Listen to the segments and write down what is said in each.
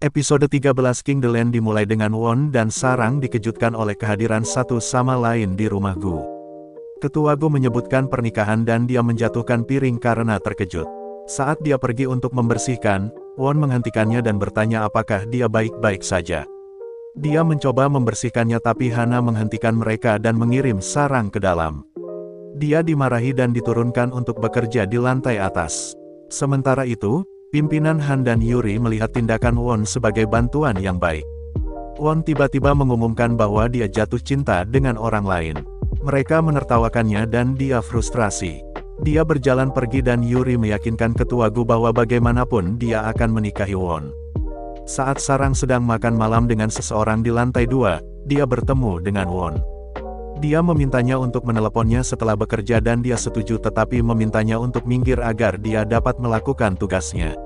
Episode 13 King the Land dimulai dengan Won dan Sarang dikejutkan oleh kehadiran satu sama lain di rumah Gu. Ketua Gu menyebutkan pernikahan dan dia menjatuhkan piring karena terkejut. Saat dia pergi untuk membersihkan, Won menghentikannya dan bertanya apakah dia baik-baik saja. Dia mencoba membersihkannya tapi Hana menghentikan mereka dan mengirim Sarang ke dalam. Dia dimarahi dan diturunkan untuk bekerja di lantai atas. Sementara itu, pimpinan Han dan Yuri melihat tindakan Won sebagai bantuan yang baik. Won tiba-tiba mengumumkan bahwa dia jatuh cinta dengan orang lain. Mereka menertawakannya dan dia frustrasi. Dia berjalan pergi dan Yuri meyakinkan ketua Gu bahwa bagaimanapun dia akan menikahi Won. Saat Sarang sedang makan malam dengan seseorang di lantai 2, dia bertemu dengan Won. Dia memintanya untuk meneleponnya setelah bekerja dan dia setuju tetapi memintanya untuk minggir agar dia dapat melakukan tugasnya.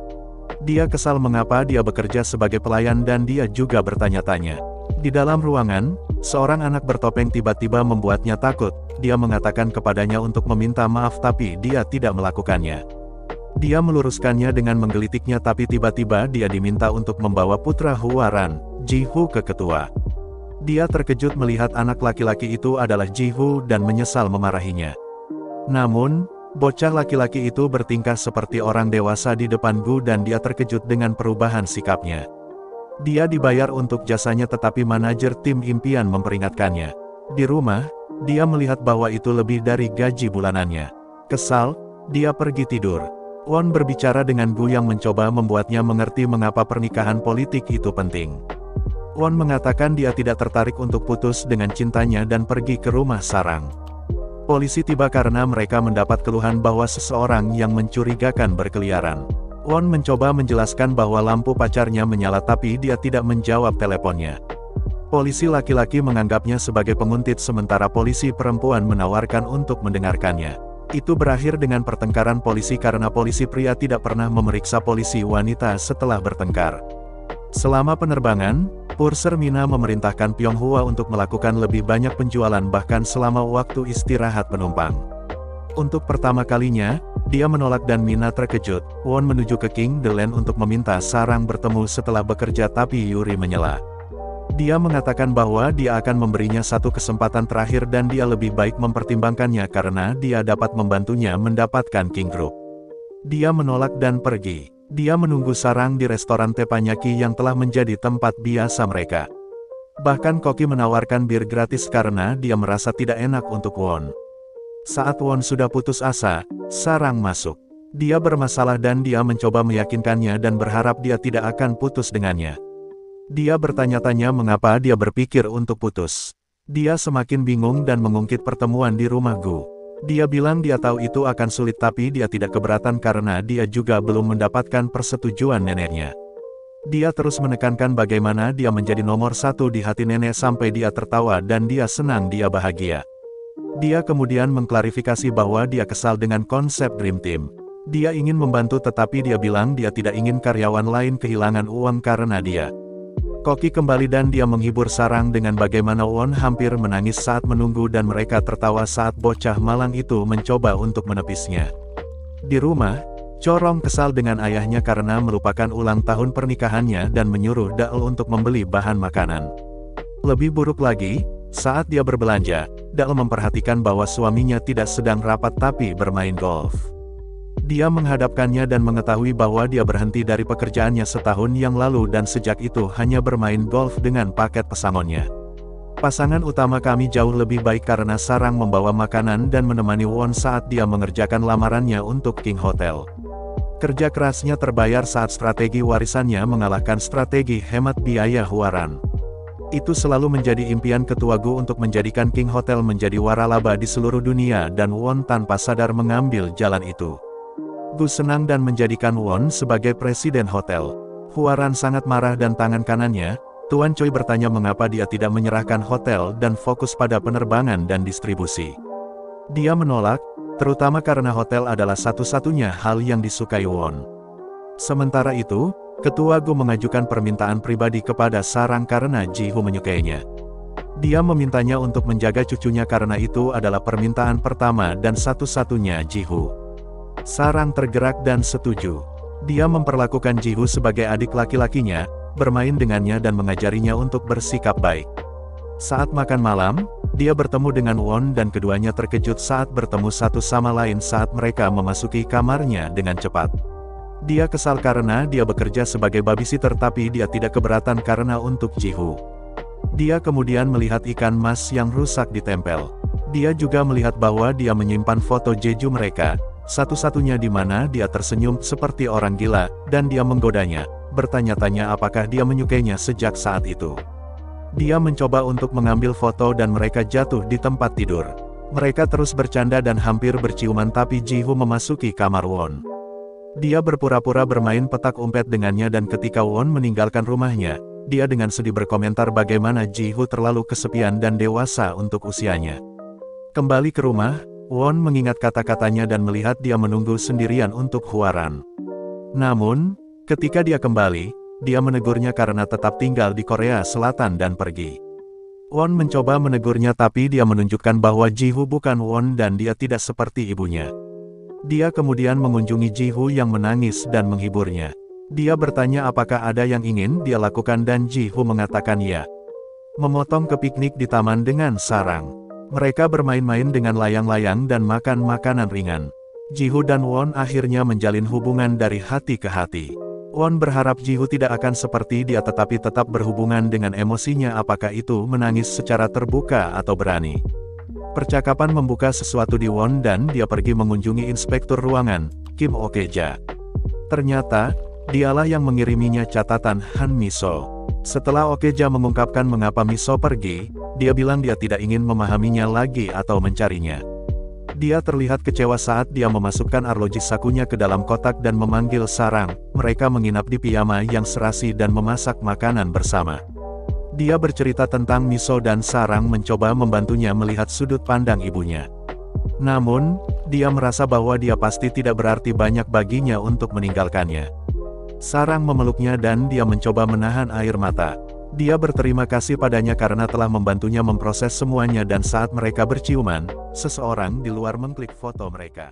Dia kesal mengapa dia bekerja sebagai pelayan dan dia juga bertanya-tanya. Di dalam ruangan, seorang anak bertopeng tiba-tiba membuatnya takut. Dia mengatakan kepadanya untuk meminta maaf tapi dia tidak melakukannya. Dia meluruskannya dengan menggelitiknya tapi tiba-tiba dia diminta untuk membawa putra Huaran, Ji-Hu ke ketua. Dia terkejut melihat anak laki-laki itu adalah Ji-Hu dan menyesal memarahinya. Namun, bocah laki-laki itu bertingkah seperti orang dewasa di depan Gu dan dia terkejut dengan perubahan sikapnya. Dia dibayar untuk jasanya tetapi manajer tim impian memperingatkannya. Di rumah, dia melihat bahwa itu lebih dari gaji bulanannya. Kesal, dia pergi tidur. Won berbicara dengan Gu yang mencoba membuatnya mengerti mengapa pernikahan politik itu penting. Won mengatakan dia tidak tertarik untuk putus dengan cintanya dan pergi ke rumah Sarang. Polisi tiba karena mereka mendapat keluhan bahwa seseorang yang mencurigakan berkeliaran. Won mencoba menjelaskan bahwa lampu pacarnya menyala tapi dia tidak menjawab teleponnya. Polisi laki-laki menganggapnya sebagai penguntit sementara polisi perempuan menawarkan untuk mendengarkannya. Itu berakhir dengan pertengkaran polisi karena polisi pria tidak pernah memeriksa polisi wanita setelah bertengkar. Selama penerbangan, Purser Mina memerintahkan Pyonghua untuk melakukan lebih banyak penjualan bahkan selama waktu istirahat penumpang. Untuk pertama kalinya, dia menolak dan Mina terkejut. Won menuju ke King the Land untuk meminta Sarang bertemu setelah bekerja tapi Yuri menyela. Dia mengatakan bahwa dia akan memberinya satu kesempatan terakhir dan dia lebih baik mempertimbangkannya karena dia dapat membantunya mendapatkan King Group. Dia menolak dan pergi. Dia menunggu Sarang di restoran teppanyaki yang telah menjadi tempat biasa mereka. Bahkan Koki menawarkan bir gratis karena dia merasa tidak enak untuk Won. Saat Won sudah putus asa, Sarang masuk. Dia bermasalah dan dia mencoba meyakinkannya dan berharap dia tidak akan putus dengannya. Dia bertanya-tanya mengapa dia berpikir untuk putus. Dia semakin bingung dan mengungkit pertemuan di rumah Gu. Dia bilang dia tahu itu akan sulit tapi dia tidak keberatan karena dia juga belum mendapatkan persetujuan neneknya. Dia terus menekankan bagaimana dia menjadi nomor satu di hati nenek sampai dia tertawa dan dia senang dia bahagia. Dia kemudian mengklarifikasi bahwa dia kesal dengan konsep Dream Team. Dia ingin membantu tetapi dia bilang dia tidak ingin karyawan lain kehilangan uang karena dia. Koki kembali dan dia menghibur Sarang dengan bagaimana Won hampir menangis saat menunggu dan mereka tertawa saat bocah malang itu mencoba untuk menepisnya. Di rumah, Corong kesal dengan ayahnya karena melupakan ulang tahun pernikahannya dan menyuruh Dael untuk membeli bahan makanan. Lebih buruk lagi, saat dia berbelanja, Dael memperhatikan bahwa suaminya tidak sedang rapat tapi bermain golf. Dia menghadapkannya dan mengetahui bahwa dia berhenti dari pekerjaannya setahun yang lalu dan sejak itu hanya bermain golf dengan paket pesangonnya. Pasangan utama kami jauh lebih baik karena Sarang membawa makanan dan menemani Won saat dia mengerjakan lamarannya untuk King Hotel. Kerja kerasnya terbayar saat strategi warisannya mengalahkan strategi hemat biaya Huaran. Itu selalu menjadi impian ketua Gu untuk menjadikan King Hotel menjadi waralaba di seluruh dunia dan Won tanpa sadar mengambil jalan itu. Gu senang dan menjadikan Won sebagai presiden hotel. Huaran sangat marah dan tangan kanannya, Tuan Choi bertanya mengapa dia tidak menyerahkan hotel dan fokus pada penerbangan dan distribusi. Dia menolak, terutama karena hotel adalah satu-satunya hal yang disukai Won. Sementara itu, ketua Gu mengajukan permintaan pribadi kepada Sarang karena Ji-Hu menyukainya. Dia memintanya untuk menjaga cucunya karena itu adalah permintaan pertama dan satu-satunya Ji-Hu. Sarang tergerak dan setuju. Dia memperlakukan Ji-Hu sebagai adik laki-lakinya, bermain dengannya dan mengajarinya untuk bersikap baik. Saat makan malam, dia bertemu dengan Won dan keduanya terkejut saat bertemu satu sama lain saat mereka memasuki kamarnya dengan cepat. Dia kesal karena dia bekerja sebagai babysitter tapi dia tidak keberatan karena untuk Ji-Hoo. Dia kemudian melihat ikan mas yang rusak ditempel. Dia juga melihat bahwa dia menyimpan foto Jeju mereka, satu-satunya di mana dia tersenyum seperti orang gila, dan dia menggodanya, bertanya-tanya apakah dia menyukainya sejak saat itu. Dia mencoba untuk mengambil foto dan mereka jatuh di tempat tidur. Mereka terus bercanda dan hampir berciuman tapi Ji-Hoo memasuki kamar Won. Dia berpura-pura bermain petak umpet dengannya dan ketika Won meninggalkan rumahnya, dia dengan sedih berkomentar bagaimana Ji-Hoo terlalu kesepian dan dewasa untuk usianya. Kembali ke rumah, Won mengingat kata-katanya dan melihat dia menunggu sendirian untuk Hwaran. Namun, ketika dia kembali, dia menegurnya karena tetap tinggal di Korea Selatan dan pergi. Won mencoba menegurnya tapi dia menunjukkan bahwa Ji-Hoo bukan Won dan dia tidak seperti ibunya. Dia kemudian mengunjungi Ji-Hoo yang menangis dan menghiburnya. Dia bertanya apakah ada yang ingin dia lakukan dan Ji-Hoo mengatakan ya. Memotong ke piknik di taman dengan sarang. Mereka bermain-main dengan layang-layang dan makan makanan ringan. Ji-Hoo dan Won akhirnya menjalin hubungan dari hati ke hati. Won berharap Ji-Hoo tidak akan seperti dia tetapi tetap berhubungan dengan emosinya apakah itu menangis secara terbuka atau berani. Percakapan membuka sesuatu di Won dan dia pergi mengunjungi inspektur ruangan, Kim Okeja. Ternyata, dialah yang mengiriminya catatan Han Miso. Setelah Okeja mengungkapkan mengapa Miso pergi, dia bilang dia tidak ingin memahaminya lagi atau mencarinya. Dia terlihat kecewa saat dia memasukkan arloji sakunya ke dalam kotak dan memanggil sarang. Mereka menginap di piyama yang serasi dan memasak makanan bersama. Dia bercerita tentang Miso dan sarang mencoba membantunya melihat sudut pandang ibunya. Namun, dia merasa bahwa dia pasti tidak berarti banyak baginya untuk meninggalkannya. Sarang memeluknya dan dia mencoba menahan air mata. Dia berterima kasih padanya karena telah membantunya memproses semuanya dan saat mereka berciuman, seseorang di luar mengklik foto mereka.